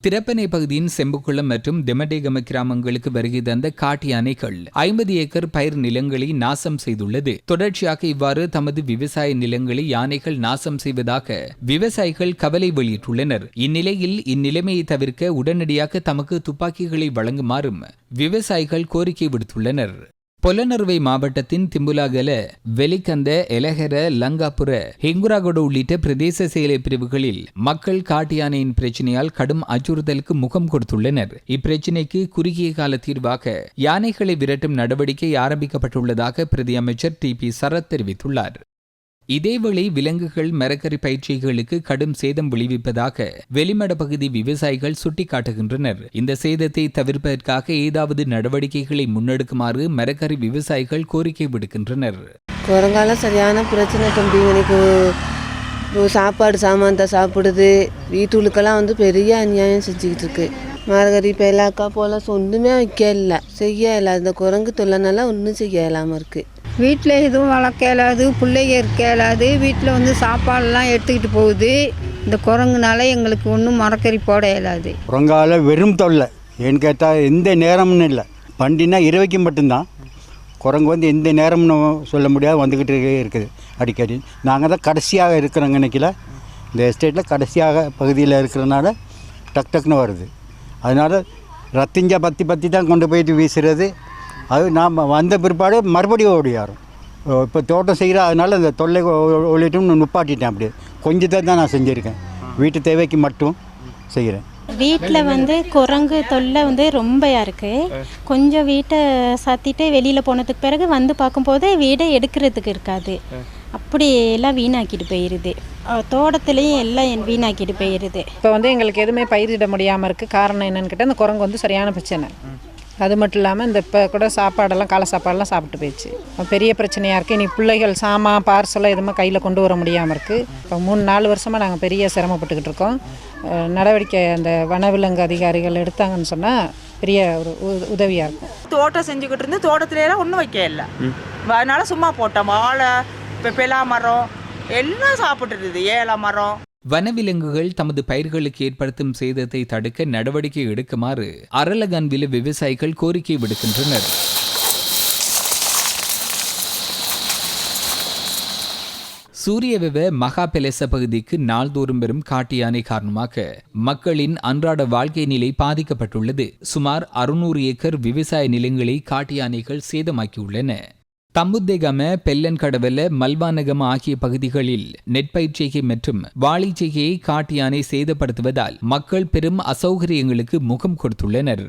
திரப்பனை பகுதியின் செம்புக்குளம் மற்றும் தெமடேகம கிராமங்களுக்கு வருகை தந்த காட்டு யானைகள் 50 ஏக்கர் பயிர் நிலங்களை நாசம் செய்துள்ளது. தொடர்ச்சியாக இவ்வாறு தமது விவசாய நிலங்களை யானைகள் நாசம் செய்வதாக விவசாயிகள் கவலை வெளியிட்டுள்ளனர். இந்நிலையில் இந்நிலைமையை தவிர்க்க உடனடியாக தமக்கு துப்பாக்கிகளை வழங்குமாறும் விவசாயிகள் கோரிக்கை விடுத்துள்ளனர். பொலனறுவை மாவட்டத்தின் திம்புலாகல, வெலிகந்த, எலஹர, லங்காபுர, ஹெங்குராகொட உள்ளிட்ட பிரதேச செயலை பிரிவுகளில் மக்கள் காட்டு யானையின் பிரச்சினையால் கடும் அச்சுறுத்தலுக்கு முகம் கொடுத்துள்ளனர். இப்பிரச்சினைக்கு குறுகிய கால தீர்வாக யானைகளை விரட்டும் நடவடிக்கை ஆரம்பிக்கப்பட்டுள்ளதாக பிரதி அமைச்சர் டி.பி. சரத் தெரிவித்துள்ளார். இதேவேளை விலங்குகள் மரக்கறி பயிற்சிகளுக்கு கடும் சேதம் விளைவிப்பதாக வெளிமட பகுதி விவசாயிகள் சுட்டிக்காட்டுகின்றனர். இந்த சேதத்தை தவிர்ப்பதற்காக ஏதாவது நடவடிக்கைகளை முன்னெடுக்குமாறு மரக்கறி விவசாயிகள் கோரிக்கை விடுக்கின்றனர். குரங்கால சரியான பிரச்சனை தம்பி. எனக்கு சாப்பாடு சாமான் தான் சாப்பிடுது. வீட்டுகளுக்கெல்லாம் பெரிய அநியாயம் செஞ்சுக்கிட்டு இருக்கு. மரக்கறி பெலாக்கா போல ஒன்றுமே வைக்கல, செய்யல. இந்த குரங்கு தொல்லைனால ஒன்றும் செய்ய இல்லாமல் இருக்கு. வீட்டில் எதுவும் வளர்க்க இயலாது, பிள்ளைங்க இருக்க இயலாது. வீட்டில் சாப்பாடெல்லாம் எடுத்துக்கிட்டு போகுது. இந்த குரங்குனால எங்களுக்கு ஒன்றும் மரக்கறி போட இயலாது. குரங்கால வெறும் தொல்லை. ஏன்னு கேட்டால் எந்த நேரம்னு இல்லை, பண்டினா இரவைக்கு மட்டும்தான். குரங்கு எந்த நேரம்னு சொல்ல முடியாது, வந்துக்கிட்டு இருக்குது அடிக்கடி. நாங்கள் தான் கடைசியாக இருக்கிறோங்க. இன்றைக்கில் இந்த எஸ்டேட்டில் கடைசியாக பகுதியில் இருக்கிறனால டக்குன்னு வருது. அதனால் ரத்திஞ்சா பற்றி தான் கொண்டு போயிட்டு வீசுறது. அது நாம் வந்த பிற்பாடு மறுபடியும் ஓடியாரும். இப்போ தோட்டம் செய்கிற அதனால் அந்த தொல்லை ஒழிட்டும் நுப்பாட்டிட்டேன். அப்படியே கொஞ்சத்தை தான் நான் செஞ்சுருக்கேன். வீட்டு தேவைக்கு மட்டும் செய்கிறேன். வீட்டில் குரங்கு தொல்லை ரொம்பயா இருக்குது. கொஞ்சம் வீட்டை சாத்திட்டு வெளியில் போனதுக்கு பிறகு பார்க்கும்போது வீடை எடுக்கிறதுக்கு இருக்காது. அப்படி எல்லாம் வீணாக்கிட்டு போயிடுது. தோட்டத்துலேயும் எல்லாம் வீணாக்கிட்டு போயிடுது. இப்போ எங்களுக்கு எதுவுமே பயிரிட முடியாமல் இருக்குது. காரணம் என்னென்னு கேட்டால் அந்த குரங்கு சரியான பிரச்சனை. அது மட்டும் இல்லாமல் இந்த இப்போ கூட சாப்பாடெல்லாம் காலை சாப்பாடெல்லாம் சாப்பிட்டு போயிடுச்சு. பெரிய பிரச்சனையாக இருக்குது. இனி பிள்ளைகள் சாமான் பார்சலாக எதுவுமே கையில் கொண்டு வர முடியாமல் இருக்குது. இப்போ 3-4 வருஷமாக நாங்கள் பெரிய சிரமப்பட்டுக்கிட்டு இருக்கோம். நடவடிக்கை அந்த வனவிலங்கு அதிகாரிகள் எடுத்தாங்கன்னு சொன்னால் பெரிய ஒரு உதவியாக இருக்கும். தோட்டம் செஞ்சுக்கிட்டு இருந்து தோட்டத்துலாம் ஒன்றும் வைக்க இல்லை. அதனால சும்மா போட்டோம். வாழை, இப்போ பெலா மரம் எல்லாம் சாப்பிட்டுருது. ஏல மரம். வனவிலங்குகள் தமது பயிர்களுக்கு ஏற்படுத்தும் சேதத்தை தடுக்க நடவடிக்கை எடுக்குமாறு அரலகன்வில விவசாயிகள் கோரிக்கை விடுக்கின்றனர். சூரியவெவ மகாபெலச பகுதிக்கு நாள்தோறும் வரும் காட்டு யானை காரணமாக மக்களின் அன்றாட வாழ்க்கை நிலை பாதிக்கப்பட்டுள்ளது. சுமார் 600 ஏக்கர் விவசாய நிலங்களை காட்டு யானைகள் சேதமாக்கியுள்ளன. தம்புத்தேகம, பெல்லன்கடவல, மல்வானகம ஆகிய பகுதிகளில் நெற்பயிர்ச்செய்கை மற்றும் வாழைச்செய்கையை காட்டு யானை சேதப்படுத்துவதால் மக்கள் பெரும் அசௌகரியங்களுக்கு முகம் கொடுத்துள்ளனர்.